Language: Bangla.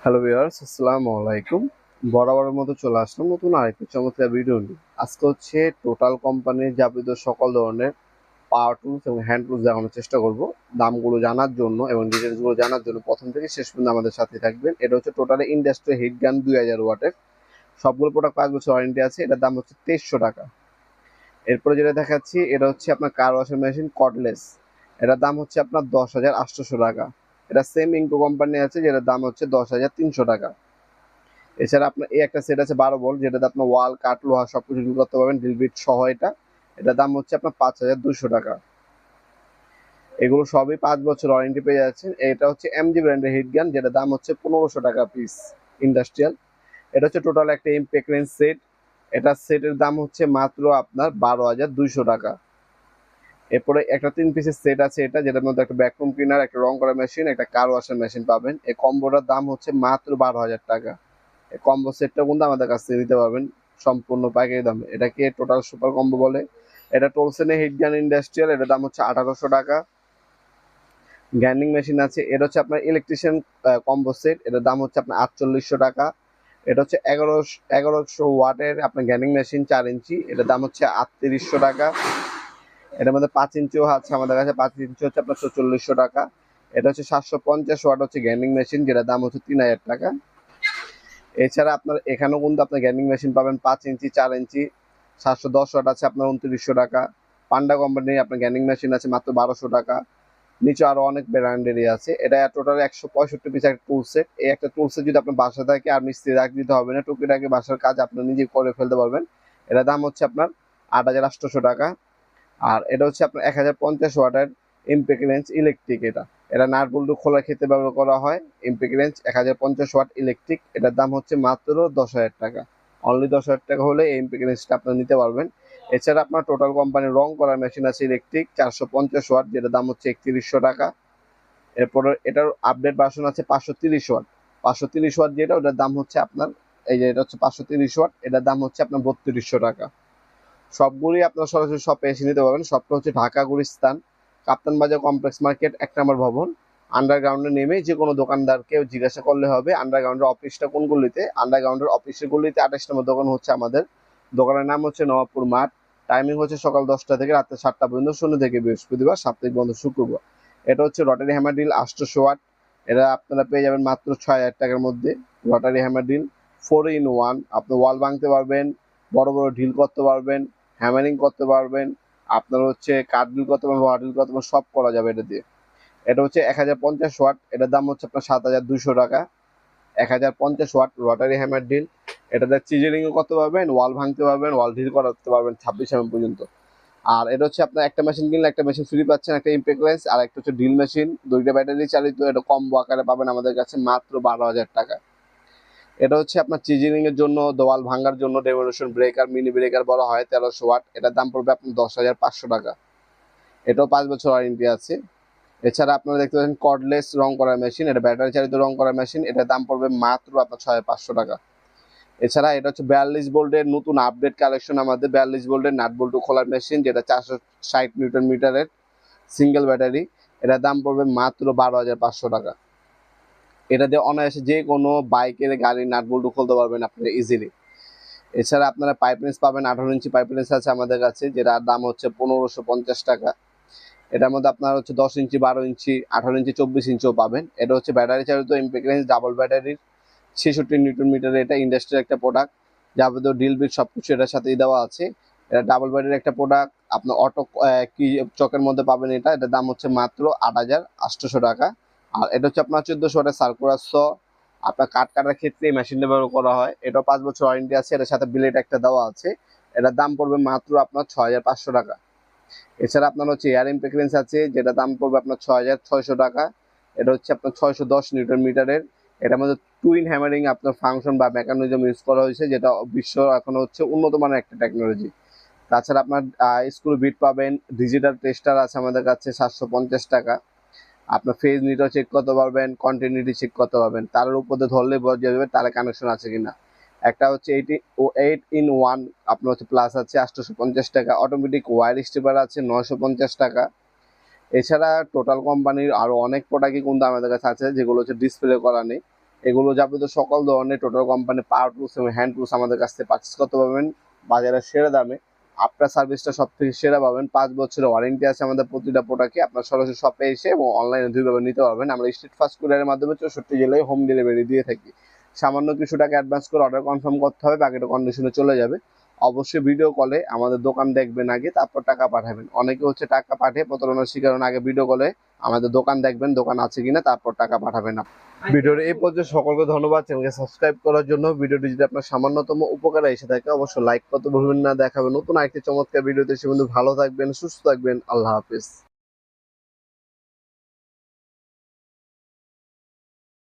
হ্যালো ভিউয়ার্স, আসসালামু আলাইকুম। বরাবরের মতো চলে আসলাম নতুন আরেকটি চমৎকার ভিডিও নিয়ে। আজকে হচ্ছে টোটাল কোম্পানির যাবতীয় সকল ধরনের পাওয়ার টুলস এবং হ্যান্ড টুলস দেখানোর চেষ্টা করব। দামগুলো জানার জন্য এবং ডিটেলসগুলো জানার জন্য প্রথম থেকে শেষ পর্যন্ত আমাদের সাথে থাকবেন। এটা হচ্ছে টোটাল ইন্ডাস্ট্রি হিট গান 2000 ওয়াটের। সবগুলো প্রোডাক্ট 5 বছর ওয়ারেন্টি আছে। এটার দাম হচ্ছে 2300 টাকা। এরপরে যেটা দেখাচ্ছি এটা হচ্ছে আপনার কার ওয়াশিং মেশিন কর্ডলেস। এটার দাম হচ্ছে আপনার 10,800 টাকা। এটা সেম ইনকো কোম্পানি আছে, যেটার দাম হচ্ছে 10,300 টাকা। এছাড়া আপনার এই একটা সেট আছে 12 ভোল্ট, যেটাতে আপনার ওয়াল কাঠ লোহা সবকিছু ডিল করতে পারবেন, ডিল বিট সহ। এটার দাম হচ্ছে আপনার 5,200 টাকা। এগুলো সবই 5 বছর ওয়ারেন্টি পেয়ে যাচ্ছেন। এটা হচ্ছে এমজি ব্র্যান্ডের হিট গান, যেটার দাম হচ্ছে 1500 টাকা পিস ইন্ডাস্ট্রিয়াল। এটা হচ্ছে টোটাল একটা ইমপ্যাক্ট রেঞ্জ সেট। এটা সেটের দাম হচ্ছে মাত্র আপনার 12,200 টাকা। এরপরে একটা 3 পিসের সেট আছে, এটা যেটার মধ্যে একটা ভ্যাকুয়াম ক্লিনার, একটা রং করা মেশিন, একটা কার ওয়াশার মেশিন পাবেন। এই কম্বোটার দাম হচ্ছে মাত্র 12,000 টাকা। এই কম্বো সেটটা কিন্তু আমাদের কাছ থেকে নিতে পারবেন সম্পূর্ণ পাইকারি দামে। এটাকে টোটাল সুপার কম্বো বলে। এটা টোলসেনের হিট গান ইন্ডাস্ট্রিয়াল, এটার দাম হচ্ছে 1800 টাকা। গ্যান্ডিং মেশিন আছে, এটা হচ্ছে আপনার ইলেকট্রিশিয়ান কম্বো সেট, এটার দাম হচ্ছে আপনার 4800 টাকা। এটা হচ্ছে 1100 ওয়াটের আপনার গ্যান্ডিং মেশিন 4 ইঞ্চি, এটার দাম হচ্ছে 3800 টাকা। এটার মধ্যে 5 ইঞ্চিও আছে আমাদের কাছে, 5 ইঞ্চি হচ্ছে আপনার 4400 টাকা। এটা হচ্ছে 750 ওয়াট হচ্ছে গ্যান্ডিং মেশিন, যেটার দাম হচ্ছে 3000 টাকা। এছাড়া আপনার এখানেও কিন্তু আপনার গ্যান্ডিং মেশিন পাবেন 5 ইঞ্চি, 4 ইঞ্চি, 710 ওয়াট আছে আপনার 2900 টাকা। পান্ডা কোম্পানির আপনার গ্যান্ডিং মেশিন আছে মাত্র 1200 টাকা। নিচে আরো অনেক ব্র্যান্ডেরই আছে। এটা টোটাল 165 পিস একটা টুল সেট। এই একটা টুল সেট যদি আপনার বাসা থাকে আর মিস্ত্রি রাখ দিতে হবে না, টুকিটাকি বাসার কাজ আপনি নিজে করে ফেলতে পারবেন। এটার দাম হচ্ছে আপনার 8,800 টাকা। আর এটা হচ্ছে আপনার 1050 ওয়াটের ইম্পেক্রেন্স ইলেকট্রিক। এটা নাট বল্টু খোলার ক্ষেত্রে ব্যবহার করা হয়। ইম্পেক্রেন্স 1050 ওয়াট ইলেকট্রিক, এটার দাম হচ্ছে মাত্র 10,000 টাকা। অনলি 10,000 টাকা হলে এই ইম্পেক্রেন্সটা আপনার নিতে পারবেন। এছাড়া আপনার টোটাল কোম্পানির রং করার মেশিন আছে ইলেকট্রিক 450 ওয়াট, যেটার দাম হচ্ছে 3100 টাকা। এরপরে এটার আপডেট ভার্সন আছে 530 ওয়াট। 530 ওয়াট যেটা, ওটার দাম হচ্ছে আপনার, এই যে এটা হচ্ছে 530 ওয়াট, এটার দাম হচ্ছে আপনার 3200 টাকা। সবগুলোই আপনারা সরাসরি শপে এসে নিতে পারবেন। শপটা হচ্ছে ঢাকা গুলিস্তান, কাপ্তান বাজার কমপ্লেক্স মার্কেট 1 নম্বর ভবন। আন্ডারগ্রাউন্ডে নেমে যে কোনো দোকানদারকে জিজ্ঞাসা করলে হবে আন্ডারগ্রাউন্ডের অফিসটা কোন গলিতে। আন্ডারগ্রাউন্ডের অফিসের গলিতে 28 নম্বর দোকান হচ্ছে আমাদের। দোকানের নাম হচ্ছে নবাবপুর মাঠ। টাইমিং হচ্ছে সকাল 10টা থেকে রাত্রে 7টা পর্যন্ত, শনি থেকে বৃহস্পতিবার, সাপ্তাহিক বন্ধ শুক্রবার। এটা হচ্ছে রটারি হ্যামার ডিল 800 ওয়াট। এটা আপনারা পেয়ে যাবেন মাত্র 6,000 টাকার মধ্যে। Rotary hammer deal 4 in 1। আপনি ওয়াল ভাঙতে পারবেন, বড় বড় ঢিল করতে পারবেন, হ্যামারিং করতে পারবেন, আপনার হচ্ছে কাঠ ডিল করতে পারবেন, ওয়ার ডিল করতে পারবেন, সব করা যাবে এটা দিয়ে। এটা হচ্ছে 1050 ওয়াট, এটার দাম হচ্ছে আপনার 7,200 টাকা। 1050 ওয়াট রটারি হ্যামার ডিল। এটাতে চিজেরিংও করতে পারবেন, ওয়াল ভাঙতে পারবেন, ওয়াল ঢিল করতে পারবেন 26 পর্যন্ত। আর এটা হচ্ছে আপনার একটা মেশিন কিনলে একটা মেশিন ফ্রি পাচ্ছেন, একটা ইম্প্যাক্ট রেঞ্জ আর একটা হচ্ছে ড্রিল মেশিন, দুইটা ব্যাটারি চালিত। এটা কম্বো আকারে পাবেন আমাদের কাছে মাত্র 12,000 টাকা। এটা হচ্ছে আপনার চিজিনিং এর জন্য, দেওয়াল ভাঙার জন্য ডেমোলেশন ব্রেকার, মিনি ব্রেকার বলা হয়, 1300 ওয়াট। এটার দাম পড়বে আপনার 10,500 টাকা। এটাও 5 বছর ওয়ারেন্টি আছে। এছাড়া আপনারা দেখতে পাচ্ছেন কর্ডলেস রং করার মেশিন, এটা ব্যাটারি চালিত রং করার মেশিন, এটার দাম পড়বে মাত্র আপনার 6,500 টাকা। এছাড়া এটা হচ্ছে 42 ভোল্টের নতুন আপডেট কালেকশন আমাদের, 42 ভোল্টের নাট বল্টু খোলার মেশিন, যেটা 460 নিউটন মিটারের সিঙ্গেল ব্যাটারি। এটার দাম পড়বে মাত্র 12,500 টাকা। এটা দিয়ে অনায়াসে যে কোনো বাইকের গাড়ির নাট বল্টু খুলতে পারবেন আপনারা ইজিলি। এছাড়া আপনারা পাইপলেন্স পাবেন, 18 ইঞ্চি পাইপলেন্স আছে আমাদের কাছে, যেটার দাম হচ্ছে 1550 টাকা। এটার মধ্যে আপনার হচ্ছে 10 ইঞ্চি, 12 ইঞ্চি, 18 ইঞ্চি, 24 ইঞ্চিও পাবেন। এটা হচ্ছে ব্যাটারি চালিত ইম্পেক্রেন্স ডাবল ব্যাটারির 66 নিউটন মিটার। এটা ইন্ডাস্ট্রির একটা প্রোডাক্ট, যাবতীয় ডিল বিট সবকিছু এটার সাথেই দেওয়া আছে। এটা ডাবল ব্যাটারির একটা প্রোডাক্ট, আপনার অটো কি চকের মধ্যে পাবেন। এটার দাম হচ্ছে মাত্র 8,800 টাকা। আর এটা হচ্ছে আপনার 1400 ওয়াটের সার্কুলার স। আপনার কাঠ কাটার ক্ষেত্রে এই মেশিনটা ব্যবহার করা হয়। এটাও 5 বছর ওয়ারেন্টি আছে, এটার সাথে বিলেট একটা দেওয়া আছে। এটার দাম পড়বে মাত্র আপনার 6,500 টাকা। এছাড়া আপনার হচ্ছে এয়ার ইম্পেক্রেন্স আছে, যেটা দাম পড়বে আপনার 6,600 টাকা। এটা হচ্ছে আপনার 610 নিউটন মিটারের। এটার মধ্যে টুইন হ্যামারিং আপনার ফাংশন বা মেকানিজম ইউজ করা হয়েছে, যেটা বিশ্ব এখন হচ্ছে উন্নত মানের একটা টেকনোলজি। তাছাড়া আপনার স্ক্রু বিট পাবেন, ডিজিটাল টেস্টার আছে আমাদের কাছে 750 টাকা। আপনার ফেজ মিটার চেক করতে পারবেন, কন্টিনিউটি চেক করতে পারবেন, তারের উপর দিয়ে ধরলে বোঝা যাবে তারে কানেকশন আছে কিনা। একটা হচ্ছে 8 in 1 আপনার হচ্ছে প্লাস আছে 850 টাকা। অটোমেটিক ওয়ার স্টিপার আছে 950 টাকা। এছাড়া টোটাল কোম্পানির আরও অনেক প্রোডাক্টই কিন্তু আমাদের কাছে আছে, যেগুলো হচ্ছে ডিসপ্লে করা নেই। এগুলো যাবতীয় সকল ধরনের টোটাল কোম্পানি পাওয়ার টুলস এবং হ্যান্ড টুলস আমাদের কাছ থেকে পারচেস করতে পারবেন বাজারের সেরা দামে। আপনার সার্ভিসটা সব থেকে সেরা পাবেন। 5 বছরের ওয়ারেন্টি আছে আমাদের প্রতিটা প্রোডাক্টে। আপনার সরাসরি শপে এসে এবং অনলাইনে দুইভাবে নিতে পারবেন। আমরা স্ট্রিট ফাস্ট কুরিয়ারের মাধ্যমে 64 জেলায় হোম ডেলিভারি দিয়ে থাকি। সামান্য কিছু টাকা অ্যাডভান্স করে অর্ডার কনফার্ম করতে হবে, বাকিটা কন্ডিশনে চলে যাবে। অবশ্যই ভিডিও কলে আমাদের দোকান দেখবেন আগে, তারপর টাকা পাঠাবেন। অনেকে হচ্ছে টাকা পাঠিয়ে প্রতারণার শিকার হন। আগে ভিডিও কলে আমাদের দোকান দেখবেন, দোকান আছে কিনা, তারপর টাকা পাঠাবেন। ভিডিওর এই পর্যন্ত সকলকে ধন্যবাদ চ্যানেলকে সাবস্ক্রাইব করার জন্য। ভিডিওটি যদি আপনার সামান্যতম উপকারে এসে থাকে অবশ্যই লাইক করতে ভুলবেন না। দেখাবেন নতুন আরেকটি চমৎকার ভিডিওতে। সে বন্ধু ভালো থাকবেন, সুস্থ থাকবেন। আল্লাহ হাফিজ।